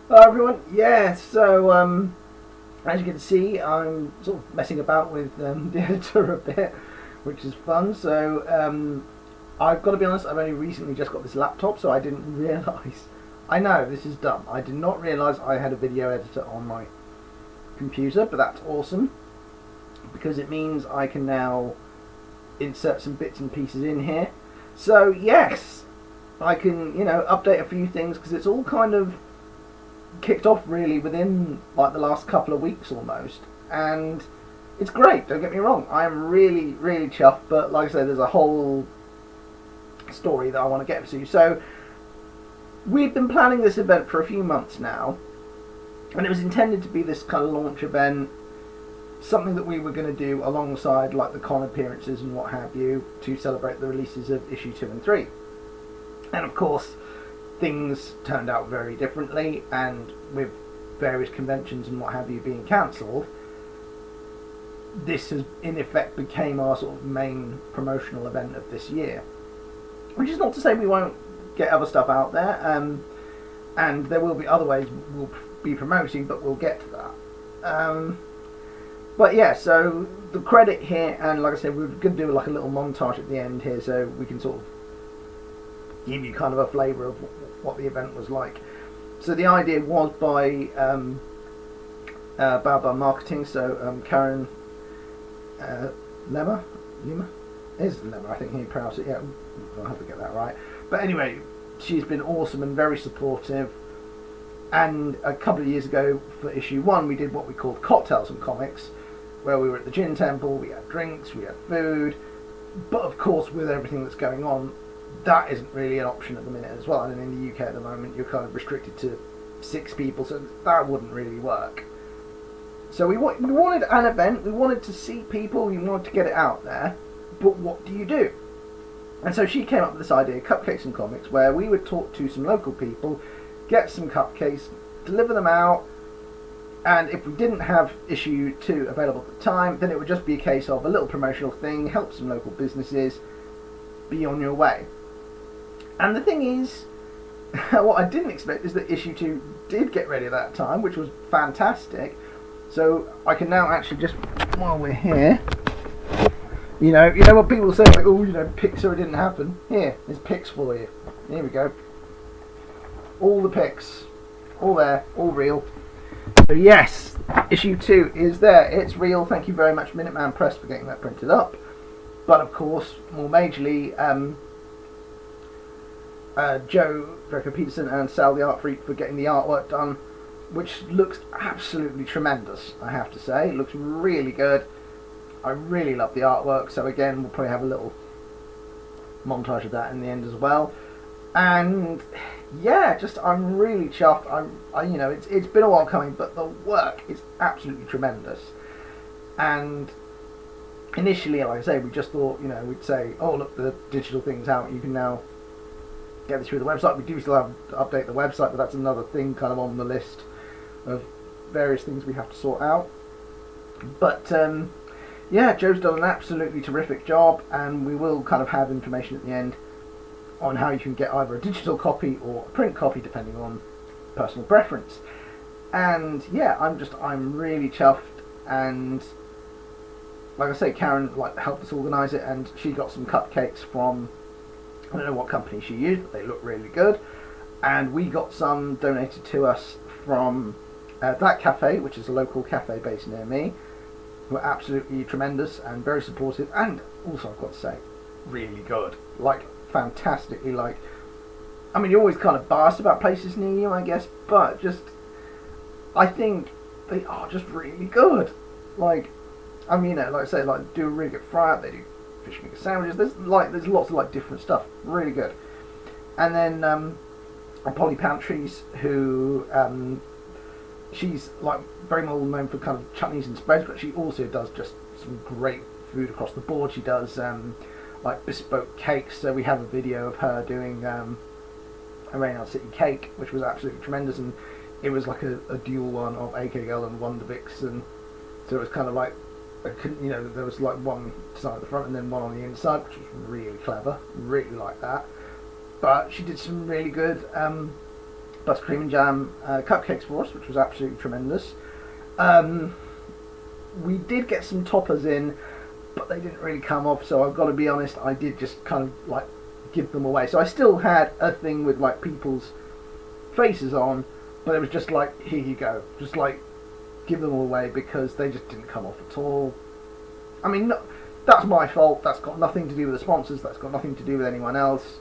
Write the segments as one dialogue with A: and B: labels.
A: Hello everyone. Yeah, so as you can see, I'm sort of messing about with the editor a bit, which is fun. So I've got to be honest, I've only recently just got this laptop, so I didn't realise. I know this is dumb. I did not realise I had a video editor on my computer, but that's awesome because it means I can now insert some bits and pieces in here. So yes, I can update a few things because it's all kind of kicked off really within like the last couple of weeks almost, and it's great, don't get me wrong. I'm really chuffed, but like I said, there's a whole story that I want to get to. So we've been planning this event for a few months now, and it was intended to be this kind of launch event, something that we were going to do alongside like the con appearances and what have you, to celebrate the releases of issue 2 and 3. And of course things turned out very differently, and with various conventions and what have you being cancelled, this has in effect became our sort of main promotional event of this year. Which is not to say we won't get other stuff out there, and there will be other ways we'll be promoting, but we'll get to that. But yeah, so the credit here, and like I said, we're going to do like a little montage at the end here so we can sort of give you kind of a flavour of what the event was like. So the idea was by Baobab Marketing, so Karen Lemmer? Is Lemmer, I think he pronounced it, yeah, I'll have to get that right. But anyway, she's been awesome and very supportive, and a couple of years ago for issue 1 we did what we called Cocktails and Comics, where we were at the gin temple, we had drinks, we had food, but of course with everything that's going on, that isn't really an option at the minute as well, and in the UK at the moment you're kind of restricted to 6 people, so that wouldn't really work. So we wanted an event, we wanted to see people, we wanted to get it out there, but what do you do? And so she came up with this idea, Cupcakes and Comics, where we would talk to some local people, get some cupcakes, deliver them out, and if we didn't have issue 2 available at the time, then it would just be a case of a little promotional thing, help some local businesses, be on your way. And the thing is, what I didn't expect is that issue 2 did get ready at that time, which was fantastic. So I can now actually just, while we're here, you know what people say, like, oh, pics, so it didn't happen. Here, there's pics for you. Here we go. All the pics, all there, all real. So yes, issue 2 is there. It's real. Thank you very much, Minuteman Press, for getting that printed up. But of course, more majorly, Joe Greco-Peterson and Sal the Art Freak for getting the artwork done, which looks absolutely tremendous, I have to say. It looks really good. I really love the artwork, so again, we'll probably have a little montage of that in the end as well. And yeah, just I'm really chuffed. It's been a while coming, but the work is absolutely tremendous. And initially, like I say, we just thought, we'd say, oh look, the digital thing's out, you can now get this through the website. We do still have to update the website, but that's another thing kind of on the list of various things we have to sort out. But yeah, Joe's done an absolutely terrific job, and we will kind of have information at the end on how you can get either a digital copy or a print copy depending on personal preference. And yeah, I'm really chuffed, and like I say, Karen helped us organise it, and she got some cupcakes from, I don't know what company she used, but they look really good. And we got some donated to us from that cafe, which is a local cafe based near me, who are absolutely tremendous and very supportive, and also I've got to say, really good. Fantastically, you're always kind of biased about places near you, I guess, but I think they are just really good. Like I say, do a really good fry up, they do fish finger sandwiches, there's lots of different stuff, really good. And then Polly Pantries, who she's very well known for kind of chutneys and spreads, but she also does just some great food across the board. She does bespoke cakes, so we have a video of her doing a Reynard City cake, which was absolutely tremendous, and it was like a dual one of AK Girl and Wonder Vix, and so it was kind of there was one side at the front and then one on the inside, which was really clever, really like that. But she did some really good buttercream and jam cupcakes for us, which was absolutely tremendous. We did get some toppers in, but they didn't really come off, so I've got to be honest, I did just kind of like give them away. So I still had a thing with like people's faces on, but it was just like, here you go, just like give them away, because they just didn't come off at all. I mean, no, that's my fault, that's got nothing to do with the sponsors, that's got nothing to do with anyone else.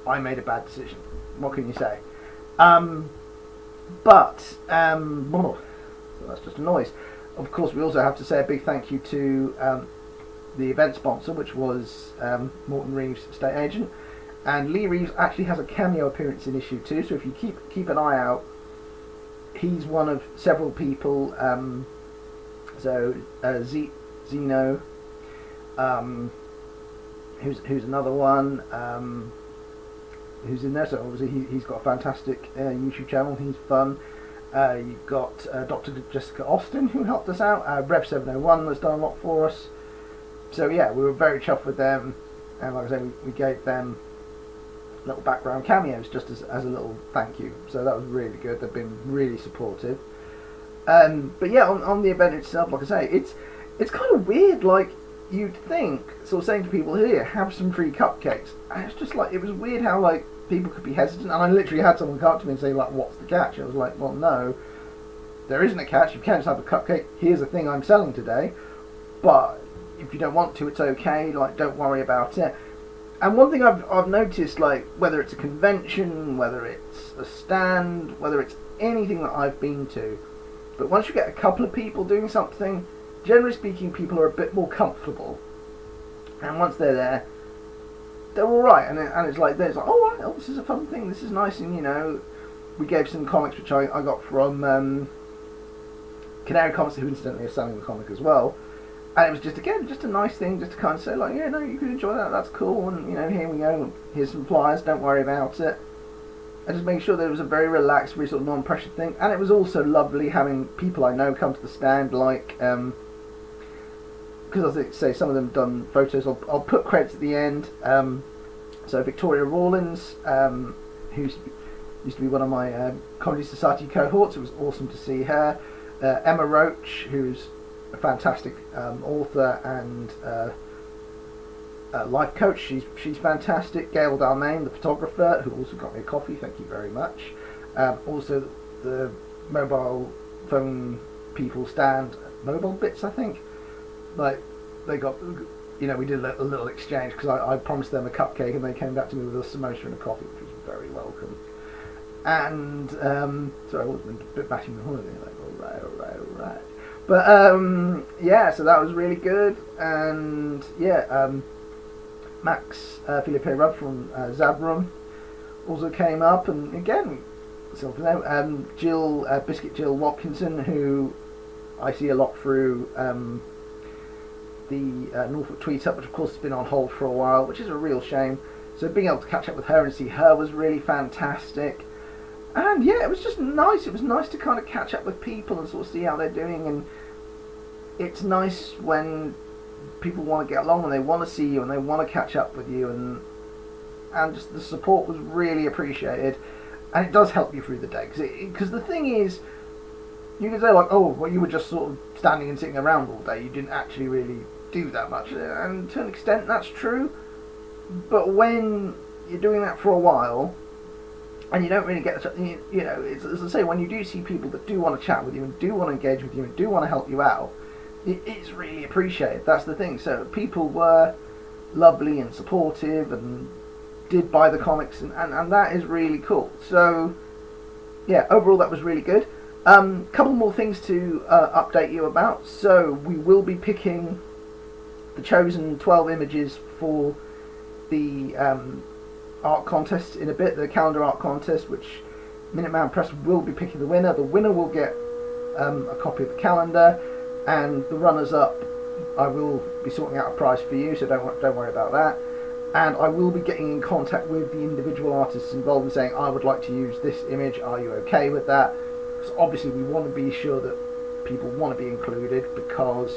A: I made a bad decision, what can you say? So that's just a noise. Of course, we also have to say a big thank you to the event sponsor, which was Morton Reeves, estate agent. And Lee Reeves actually has a cameo appearance in issue 2, so if you keep an eye out, he's one of several people. Zeno, who's another one, who's in there. So obviously he's got a fantastic YouTube channel. He's fun. You've got Dr. Jessica Austin, who helped us out. Rev 701 has done a lot for us. So yeah, we were very chuffed with them, and like I said, we gave them little background cameos just as a little thank you. So that was really good. They've been really supportive. But yeah, on the event itself, like I say, it's kind of weird. Like, you'd think, sort of saying to people, here, have some free cupcakes, and it's just like, it was weird how like people could be hesitant. And I literally had someone come up to me and say, like, what's the catch? I was like, well, no, there isn't a catch. You can just have a cupcake. Here's the thing I'm selling today, but if you don't want to, it's okay. Like, don't worry about it. And one thing I've noticed, like, whether it's a convention, whether it's a stand, whether it's anything that I've been to, but once you get a couple of people doing something, generally speaking, people are a bit more comfortable. And once they're there, they're alright. And it's like, oh, right, oh, this is a fun thing, this is nice. And, you know, we gave some comics, which I got from Canary Comics, who incidentally are selling the comic as well. And it was just, again, just a nice thing, just to kind of say, like, yeah, no, you can enjoy that, that's cool, and, you know, here we go, here's some flyers, don't worry about it. And just make sure that it was a very relaxed, very sort of non-pressured thing. And it was also lovely having people I know come to the stand, like, because I say some of them done photos, I'll put credits at the end. So Victoria Rawlins, who used to be one of my Comedy Society cohorts, it was awesome to see her. Emma Roach, who's a fantastic author and life coach. She's fantastic. Gail Dalmain, the photographer, who also got me a coffee. Thank you very much. Also, the mobile phone people stand Mobile Bits, I think. Like, they got, you know, we did a little exchange, because I promised them a cupcake and they came back to me with a samosa and a coffee, which was very welcome. And sorry, I wasn't a bit bashing the holiday. Like, all right. But yeah, so that was really good. And yeah, Max Philippe Rudd from Zabrum also came up, and again, so for them, Biscuit Jill Watkinson, who I see a lot through the Norfolk Tweet Up, which of course has been on hold for a while, which is a real shame. So being able to catch up with her and see her was really fantastic. And yeah, it was just nice. It was nice to kind of catch up with people and sort of see how they're doing. And it's nice when people want to get along and they want to see you and they want to catch up with you, and just the support was really appreciated. And it does help you through the day, because the thing is, you can say like, oh, well, you were just sort of standing and sitting around all day, you didn't actually really do that much, and to an extent that's true. But when you're doing that for a while and you don't really get you know, it's, as I say, when you do see people that do want to chat with you and do want to engage with you and do want to help you out, it's really appreciated. That's the thing. So people were lovely and supportive and did buy the comics, and that is really cool. So yeah, overall that was really good. Couple more things to update you about. So we will be picking the chosen 12 images for the art contest in a bit, the calendar art contest, which Minuteman Press will be picking the winner. The winner will get a copy of the calendar, and the runners-up, I will be sorting out a prize for you, so don't worry about that. And I will be getting in contact with the individual artists involved and saying, I would like to use this image, are you okay with that? So obviously we want to be sure that people want to be included, because,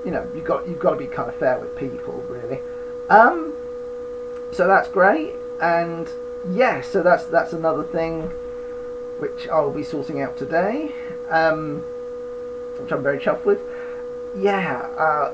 A: you know, you've got to be kind of fair with people, really. So that's great. And yeah, so that's another thing. which I'll be sorting out today, which I'm very chuffed with. Yeah,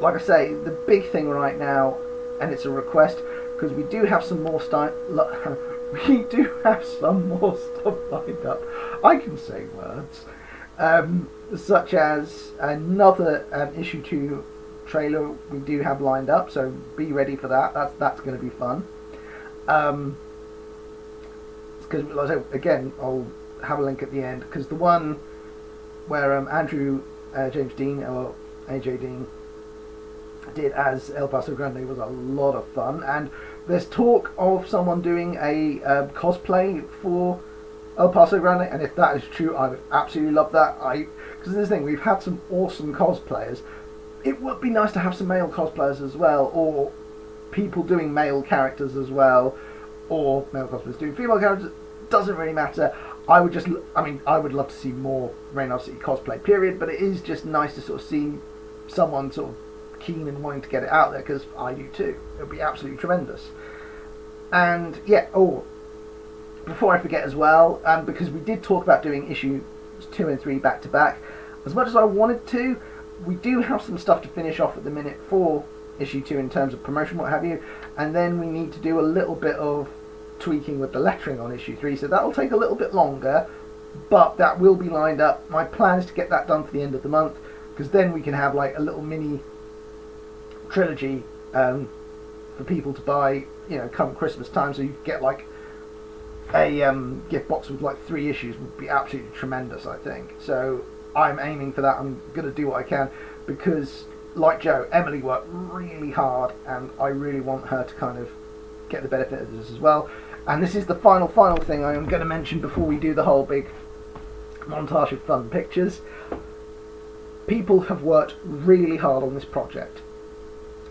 A: like I say, the big thing right now, and it's a request, because we do have some more stuff. We do have some more stuff lined up. I can say words, such as another issue 2 trailer we do have lined up. So be ready for that. That's going to be fun. Because like I say, again, I'll have a link at the end, because the one where Andrew James Dean, or AJ Dean, did as El Paso Grande was a lot of fun, and there's talk of someone doing a cosplay for El Paso Grande, and if that is true, I would absolutely love that. Because this thing, we've had some awesome cosplayers. It would be nice to have some male cosplayers as well, or people doing male characters as well, or male cosplayers doing female characters. Doesn't really matter. I would love to see more Reynard City cosplay, period, but it is just nice to sort of see someone sort of keen and wanting to get it out there, because I do too. It would be absolutely tremendous. And yeah, before I forget as well, because we did talk about doing issues 2 and 3 back to back, as much as I wanted to, we do have some stuff to finish off at the minute for issue 2 in terms of promotion, what have you, and then we need to do a little bit of tweaking with the lettering on issue 3, so that'll take a little bit longer, but that will be lined up. My plan is to get that done for the end of the month, because then we can have like a little mini trilogy for people to buy, come Christmas time, so you get like a gift box with like 3 issues. Would be absolutely tremendous, I think. So I'm aiming for that. I'm going to do what I can, because like Joe, Emily worked really hard, and I really want her to kind of get the benefit of this as well. And this is the final thing I am going to mention before we do the whole big montage of fun pictures. People have worked really hard on this project,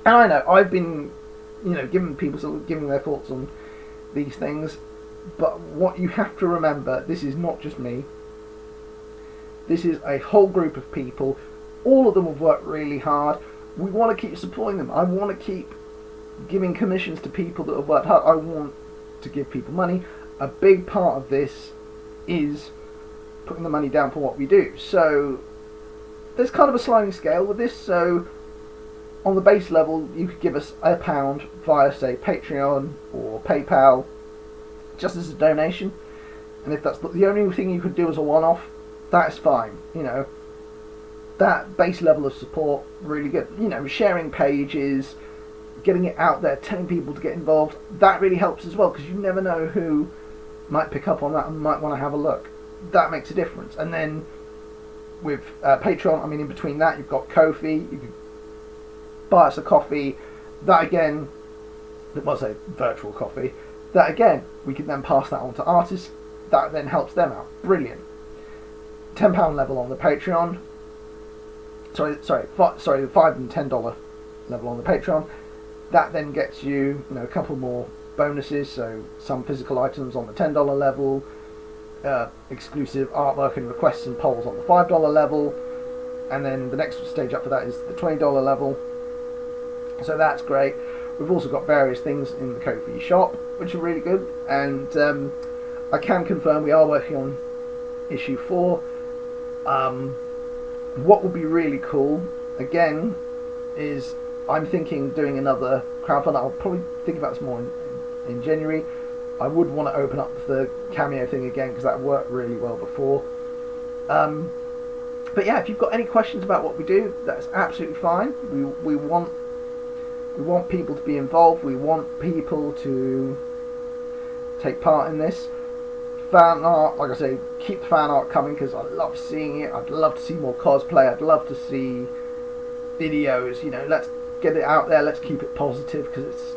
A: and I know I've been, giving their thoughts on these things, but what you have to remember, this is not just me. This is a whole group of people. All of them have worked really hard. We want to keep supporting them. I want to keep giving commissions to people that have worked hard. I want to give people money. A big part of this is putting the money down for what we do. So there's kind of a sliding scale with this. So on the base level, you could give us £1 via, say, Patreon or PayPal, just as a donation. And if that's the only thing you could do as a one-off, that's fine. That base level of support, really good. Sharing pages, getting it out there, telling people to get involved, that really helps as well, because you never know who might pick up on that and might want to have a look. That makes a difference. And then with Patreon, in between that, you've got Ko-fi. You could buy us a coffee. That again, well, say virtual coffee. That again, we can then pass that on to artists. That then helps them out. Brilliant. £10 level on the Patreon. Sorry, the $5 and $10 level on the Patreon. That then gets you, a couple more bonuses. So some physical items on the $10 level, exclusive artwork and requests and polls on the $5 level, and then the next stage up for that is the $20 level. So that's great. We've also got various things in the Ko-fi shop, which are really good, and I can confirm we are working on issue 4. What would be really cool, again, is I'm thinking doing another crowdfund. I'll probably think about this more in January. I would want to open up the cameo thing again, because that worked really well before. But yeah, if you've got any questions about what we do, that's absolutely fine. We want people to be involved. We want people to take part in this. Fan art, like I say, keep the fan art coming, because I love seeing it. I'd love to see more cosplay. I'd love to see videos. Let's get it out there. Let's keep it positive, because it's,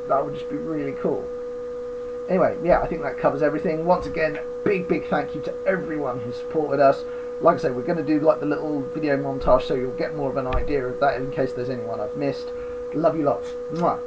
A: that would just be really cool. Anyway, yeah, I think that covers everything. Once again, big thank you to everyone who supported us. Like I say, we're going to do like the little video montage, so you'll get more of an idea of that in case there's anyone I've missed. Love you lots. Mwah.